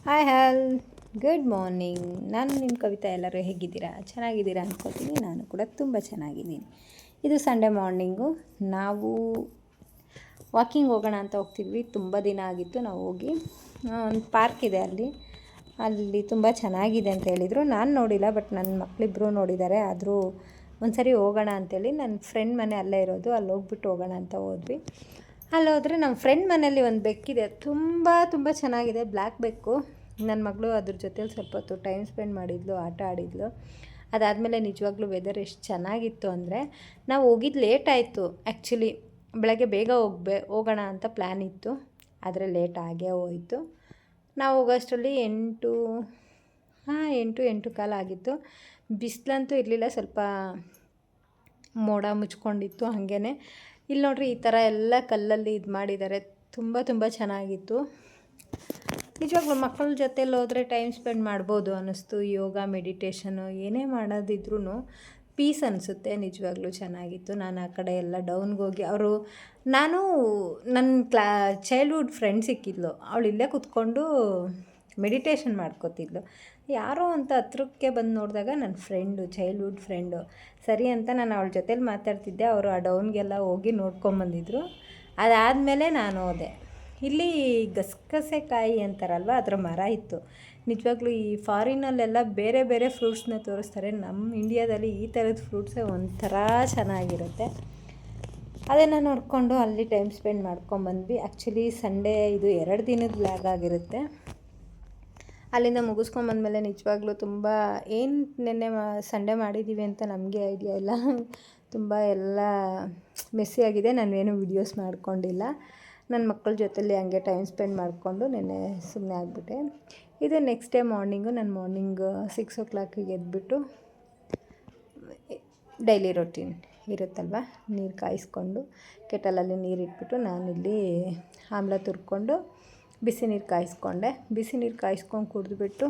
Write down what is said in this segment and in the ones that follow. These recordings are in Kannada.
ಹಾಯ್ ಹಾಲ್ ಗುಡ್ ಮಾರ್ನಿಂಗ್. ನಾನು ನಿಮ್ಮ ಕವಿತಾ. ಎಲ್ಲರೂ ಹೇಗಿದ್ದೀರಾ? ಚೆನ್ನಾಗಿದ್ದೀರಾ ಅಂದ್ಕೊಳ್ತೀನಿ. ನಾನು ಕೂಡ ತುಂಬ ಚೆನ್ನಾಗಿದ್ದೀನಿ. ಇದು ಸಂಡೇ ಮಾರ್ನಿಂಗು. ನಾವು ವಾಕಿಂಗ್ ಹೋಗೋಣ ಅಂತ ಹೋಗ್ತಿದ್ವಿ. ತುಂಬ ದಿನ ಆಗಿತ್ತು ನಾವು ಹೋಗಿ. ಒಂದು ಪಾರ್ಕ್ ಇದೆ ಅಲ್ಲಿ ತುಂಬ ಚೆನ್ನಾಗಿದೆ ಅಂತ ಹೇಳಿದರು. ನಾನು ನೋಡಿಲ್ಲ, ಬಟ್ ನನ್ನ ಮಕ್ಕಳಿಬ್ಬರು ನೋಡಿದ್ದಾರೆ. ಆದರೂ ಒಂದು ಸರಿ ಹೋಗೋಣ ಅಂತೇಳಿ ನನ್ನ ಫ್ರೆಂಡ್ ಮನೆ ಅಲ್ಲೇ ಇರೋದು, ಅಲ್ಲಿ ಹೋಗ್ಬಿಟ್ಟು ಹೋಗೋಣ ಅಂತ ಹೋದ್ವಿ. ಅಲ್ಲಿ ಹೋದರೆ ನಮ್ಮ ಫ್ರೆಂಡ್ ಮನೇಲಿ ಒಂದು ಬೆಕ್ಕಿದೆ, ತುಂಬ ಚೆನ್ನಾಗಿದೆ, ಬ್ಲ್ಯಾಕ್ ಬೆಕ್ಕು. ನನ್ನ ಮಗಳು ಅದ್ರ ಜೊತೆಲಿ ಸ್ವಲ್ಪ ಹೊತ್ತು ಟೈಮ್ ಸ್ಪೆಂಡ್ ಮಾಡಿದ್ಲು, ಆಟ ಆಡಿದ್ಲು. ಅದಾದಮೇಲೆ ನಿಜವಾಗ್ಲೂ ವೆದರ್ ಎಷ್ಟು ಚೆನ್ನಾಗಿತ್ತು ಅಂದರೆ, ನಾವು ಹೋಗಿದ್ದು ಲೇಟ್ ಆಯಿತು. ಆ್ಯಕ್ಚುಲಿ ಬೆಳಗ್ಗೆ ಬೇಗ ಹೋಗೋಣ ಅಂತ ಪ್ಲ್ಯಾನ್ ಇತ್ತು, ಆದರೆ ಲೇಟ್ ಆಗೇ ಹೋಯಿತು. ನಾವು ಹೋಗೋಷ್ಟರಲ್ಲಿ 8 ಕಾಲ ಆಗಿತ್ತು. ಬಿಸಿಲಂತೂ ಇರಲಿಲ್ಲ, ಸ್ವಲ್ಪ ಮೋಡ ಮುಚ್ಕೊಂಡಿತ್ತು. ಹಾಗೇ ಇಲ್ಲಿ ನೋಡ್ರಿ, ಈ ಥರ ಎಲ್ಲ ಕಲ್ಲಲ್ಲಿ ಇದು ಮಾಡಿದ್ದಾರೆ. ತುಂಬ ಚೆನ್ನಾಗಿತ್ತು. ನಿಜವಾಗ್ಲೂ ಮಕ್ಕಳ ಜೊತೆಲಿ ಹೋದರೆ ಟೈಮ್ ಸ್ಪೆಂಡ್ ಮಾಡ್ಬೋದು ಅನ್ನಿಸ್ತು. ಯೋಗ, ಮೆಡಿಟೇಷನು ಏನೇ ಮಾಡೋದಿದ್ರೂ ಪೀಸ್ ಅನಿಸುತ್ತೆ. ನಿಜವಾಗ್ಲೂ ಚೆನ್ನಾಗಿತ್ತು. ನಾನು ಆ ಕಡೆ ಎಲ್ಲ ಡೌನ್ಗೆ ಹೋಗಿ ನನ್ನ ಚೈಲ್ಡ್ಹುಡ್ ಫ್ರೆಂಡ್ ಸಿಕ್ಕಿದ್ಲು. ಅವಳು ಇಲ್ಲೇ ಕೂತ್ಕೊಂಡು ಮೆಡಿಟೇಷನ್ ಮಾಡ್ಕೋತಿದ್ಲು. ಯಾರೋ ಅಂತ ಹತ್ರಕ್ಕೆ ಬಂದು ನೋಡಿದಾಗ ನನ್ನ ಚೈಲ್ಡ್ಹುಡ್ ಫ್ರೆಂಡು. ಸರಿ ಅಂತ ನಾನು ಅವಳ ಜೊತೇಲಿ ಮಾತಾಡ್ತಿದ್ದೆ. ಅವರು ಆ ಡೌನ್ಗೆಲ್ಲ ಹೋಗಿ ನೋಡ್ಕೊಂಬಂದಿದ್ರು. ಅದಾದಮೇಲೆ ನಾನು ಹೋದೆ. ಇಲ್ಲಿ ಗಸಗಸೆಕಾಯಿ ಅಂತಾರಲ್ವ, ಅದರ ಮರ ಇತ್ತು. ನಿಜವಾಗ್ಲೂ ಈ ಫಾರಿನಲ್ಲೆಲ್ಲ ಬೇರೆ ಫ್ರೂಟ್ಸ್ನ ತೋರಿಸ್ತಾರೆ. ನಮ್ಮ ಇಂಡಿಯಾದಲ್ಲಿ ಈ ಥರದ ಫ್ರೂಟ್ಸೇ ಒಂಥರ ಚೆನ್ನಾಗಿರುತ್ತೆ. ಅದನ್ನು ನೋಡಿಕೊಂಡು ಅಲ್ಲಿ ಟೈಮ್ ಸ್ಪೆಂಡ್ ಮಾಡ್ಕೊಂಬಂದ್ವಿ. ಆ್ಯಕ್ಚುಲಿ ಸಂಡೇ ಇದು 2 ದಿನದ ಬ್ಲಾಗ್ ಆಗಿರುತ್ತೆ. ಅಲ್ಲಿಂದ ಮುಗಿಸ್ಕೊಂಬಂದಮೇಲೆ ನಿಜವಾಗ್ಲೂ ತುಂಬ ನಿನ್ನೆ ಸಂಡೇ ಮಾಡಿದ್ದೀವಿ ಅಂತ ನಮಗೆ ಐಡಿಯಾ ಇಲ್ಲ. ತುಂಬ ಎಲ್ಲ ಮೆಸ್ಸಿ ಆಗಿದೆ. ನಾನೇನು ವೀಡಿಯೋಸ್ ಮಾಡ್ಕೊಂಡಿಲ್ಲ. ನನ್ನ ಮಕ್ಕಳ ಜೊತೆಲಿ ಹಂಗೆ ಟೈಮ್ ಸ್ಪೆಂಡ್ ಮಾಡಿಕೊಂಡು ನಿನ್ನೆ ಸುಮ್ಮನೆ ಆಗಿಬಿಟ್ಟೆ. ಇದು ನೆಕ್ಸ್ಟ್ ಡೇ ಮಾರ್ನಿಂಗು. ನಾನು ಮಾರ್ನಿಂಗ್ 6 o'clock ಎದ್ಬಿಟ್ಟು ಡೈಲಿ ರೊಟೀನ್ ಇರುತ್ತಲ್ವ, ನೀರು ಕಾಯಿಸ್ಕೊಂಡು ಕೆಟಲಲ್ಲಿ ನೀರು ಇಟ್ಬಿಟ್ಟು ನಾನಿಲ್ಲಿ ಆಮ್ಲ ತುರ್ಕೊಂಡು ಬಿಸಿ ನೀರು ಕಾಯಿಸ್ಕೊಂಡೆ. ಬಿಸಿ ನೀರು ಕಾಯಿಸ್ಕೊಂಡು ಕುಡಿದ್ಬಿಟ್ಟು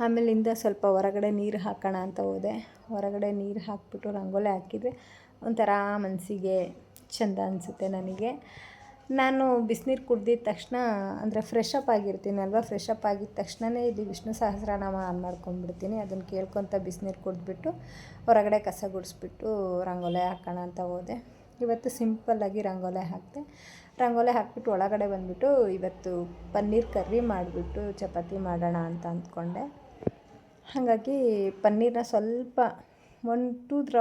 ಆಮೇಲಿಂದ ಸ್ವಲ್ಪ ಹೊರಗಡೆ ನೀರು ಹಾಕೋಣ ಅಂತ ಹೋದೆ. ಹೊರಗಡೆ ನೀರು ಹಾಕಿಬಿಟ್ಟು ರಂಗೋಲಿ ಹಾಕಿದರೆ ಒಂಥರ ಮನಸ್ಸಿಗೆ ಚೆಂದ ಅನಿಸುತ್ತೆ ನನಗೆ. ನಾನು ಬಿಸಿನೀರು ಕುಡ್ದಿದ ತಕ್ಷಣ ಅಂದರೆ ಫ್ರೆಶ್ ಅಪ್ ಆಗಿರ್ತೀನಲ್ವ, ಫ್ರೆಶ್ ಅಪ್ ಆಗಿದ ತಕ್ಷಣವೇ ಇಲ್ಲಿ ವಿಷ್ಣು ಸಹಸ್ರನಾಮ ಆನ್ ಮಾಡ್ಕೊಂಡ್ಬಿಡ್ತೀನಿ. ಅದನ್ನು ಕೇಳ್ಕೊತ ಬಿಸಿನೀರು ಕುಡಿದ್ಬಿಟ್ಟು ಹೊರಗಡೆ ಕಸ ಗುಡಿಸ್ಬಿಟ್ಟು ರಂಗೋಲಿ ಹಾಕೋಣ ಅಂತ ಹೋದೆ. ಇವತ್ತು ಸಿಂಪಲ್ಲಾಗಿ ರಂಗೋಲಿ ಹಾಕಿಬಿಟ್ಟು ಒಳಗಡೆ ಬಂದುಬಿಟ್ಟು ಇವತ್ತು ಪನ್ನೀರ್ ಕರ್ರಿ ಮಾಡಿಬಿಟ್ಟು ಚಪಾತಿ ಮಾಡೋಣ ಅಂತ ಅಂದ್ಕೊಂಡೆ. ಹಾಗಾಗಿ ಪನ್ನೀರನ್ನ ಸ್ವಲ್ಪ 1-2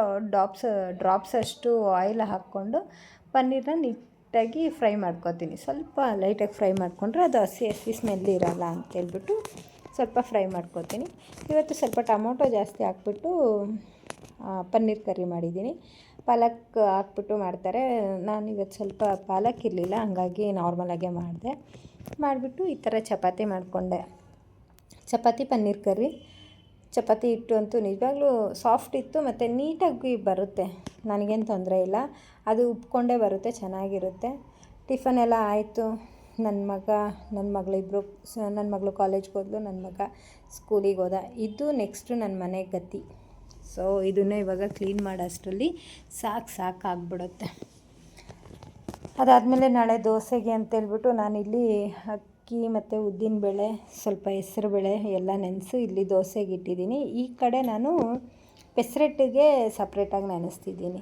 ಡ್ರಾಪ್ಸ್ ಅಷ್ಟು ಆಯಿಲ್ ಹಾಕ್ಕೊಂಡು ಪನ್ನೀರನ್ನ ನೀಟಾಗಿ ಫ್ರೈ ಮಾಡ್ಕೊತೀನಿ. ಸ್ವಲ್ಪ ಲೈಟಾಗಿ ಫ್ರೈ ಮಾಡಿಕೊಂಡ್ರೆ ಅದು ಹಸಿ ಸ್ಮೆಲ್ ಇರೋಲ್ಲ ಅಂತೇಳ್ಬಿಟ್ಟು ಸ್ವಲ್ಪ ಫ್ರೈ ಮಾಡ್ಕೊತೀನಿ. ಇವತ್ತು ಸ್ವಲ್ಪ ಟೊಮೊಟೊ ಜಾಸ್ತಿ ಹಾಕ್ಬಿಟ್ಟು ಪನ್ನೀರ್ ಕರ್ರಿ ಮಾಡಿದ್ದೀನಿ. ಪಾಲಕ್ ಹಾಕ್ಬಿಟ್ಟು ಮಾಡ್ತಾರೆ. ನಾನು ಇವತ್ತು ಸ್ವಲ್ಪ ಪಾಲಕ್ ಇರಲಿಲ್ಲ, ಹಂಗಾಗಿ ನಾರ್ಮಲಾಗೆ ಮಾಡಿಬಿಟ್ಟು ಈ ಥರ ಚಪಾತಿ ಮಾಡಿಕೊಂಡೆ. ಚಪಾತಿ ಪನ್ನೀರ್ ಕರ್ರಿ. ಚಪಾತಿ ಹಿಟ್ಟು ಅಂತೂ ನಿಜವಾಗ್ಲೂ ಸಾಫ್ಟ್ ಇತ್ತು ಮತ್ತು ನೀಟಾಗಿ ಬರುತ್ತೆ. ನನಗೇನು ತೊಂದರೆ ಇಲ್ಲ, ಅದು ಉಬ್ಕೊಂಡೇ ಬರುತ್ತೆ, ಚೆನ್ನಾಗಿರುತ್ತೆ. ಟಿಫನ್ ಎಲ್ಲ ಆಯಿತು. ನನ್ನ ಮಗಳು ಕಾಲೇಜ್ಗೆ ಹೋದ್ಲು, ನನ್ನ ಮಗ ಸ್ಕೂಲಿಗೆ ಹೋದ. ಇದು ನೆಕ್ಸ್ಟು ನನ್ನ ಮನೆ ಗತಿ. ಸೊ ಇದನ್ನೇ ಇವಾಗ ಕ್ಲೀನ್ ಮಾಡೋಷ್ಟರಲ್ಲಿ ಸಾಕಾಗ್ಬಿಡುತ್ತೆ. ಅದಾದಮೇಲೆ ನಾಳೆ ದೋಸೆಗೆ ಅಂತೇಳ್ಬಿಟ್ಟು ನಾನಿಲ್ಲಿ ಅಕ್ಕಿ ಮತ್ತು ಉದ್ದಿನಬೇಳೆ, ಸ್ವಲ್ಪ ಹೆಸರುಬೇಳೆ ಎಲ್ಲ ನೆನೆಸಿ ಇಲ್ಲಿ ದೋಸೆಗೆ ಇಟ್ಟಿದ್ದೀನಿ. ಈ ಕಡೆ ನಾನು ಪೆಸರಟ್ಟಿಗೆ ಸಪ್ರೇಟಾಗಿ ನೆನೆಸ್ತಿದ್ದೀನಿ.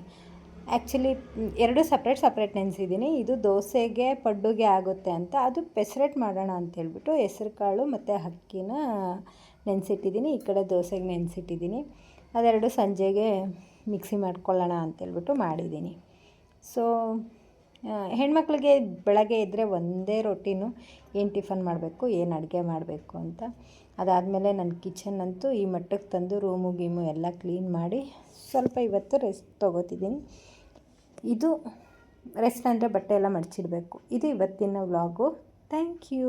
Actually 2 separate ನೆನೆಸಿದ್ದೀನಿ. ಇದು ದೋಸೆಗೆ ಪಡ್ಡುಗೆ ಆಗುತ್ತೆ ಅಂತ, ಅದು ಪೆಸರಟ್ಟು ಮಾಡೋಣ ಅಂತೇಳ್ಬಿಟ್ಟು ಹೆಸರು ಕಾಳು ಮತ್ತು ಅಕ್ಕಿನ ನೆನೆಸಿಟ್ಟಿದ್ದೀನಿ. ಈ ಕಡೆ ದೋಸೆಗೆ ನೆನೆಸಿಟ್ಟಿದ್ದೀನಿ. ಅದೆರಡು ಸಂಜೆಗೆ ಮಿಕ್ಸಿ ಮಾಡ್ಕೊಳ್ಳೋಣ ಅಂತೇಳ್ಬಿಟ್ಟು ಮಾಡಿದ್ದೀನಿ. ಸೊ ಹೆಣ್ಮಕ್ಳಿಗೆ ಬೆಳಗ್ಗೆ ಇದ್ದರೆ ಒಂದೇ ರೊಟೀನು, ಏನು ಟಿಫನ್ ಮಾಡಬೇಕು, ಏನು ಅಡುಗೆ ಮಾಡಬೇಕು ಅಂತ. ಅದಾದಮೇಲೆ ನನ್ನ ಕಿಚನ್ ಅಂತೂ ಈ ಮಟ್ಟಕ್ಕೆ ತಂದು ರೂಮು ಗೀಮು ಎಲ್ಲ ಕ್ಲೀನ್ ಮಾಡಿ ಸ್ವಲ್ಪ ಇವತ್ತು ರೆಸ್ಟ್ ತೊಗೋತಿದ್ದೀನಿ. ಇದು ರೆಸ್ಟ್ ಅಂದರೆ ಬಟ್ಟೆ ಎಲ್ಲ ಮಡಚಿಡಬೇಕು. ಇದು ಇವತ್ತಿನ ವ್ಲಾಗು. Thank you.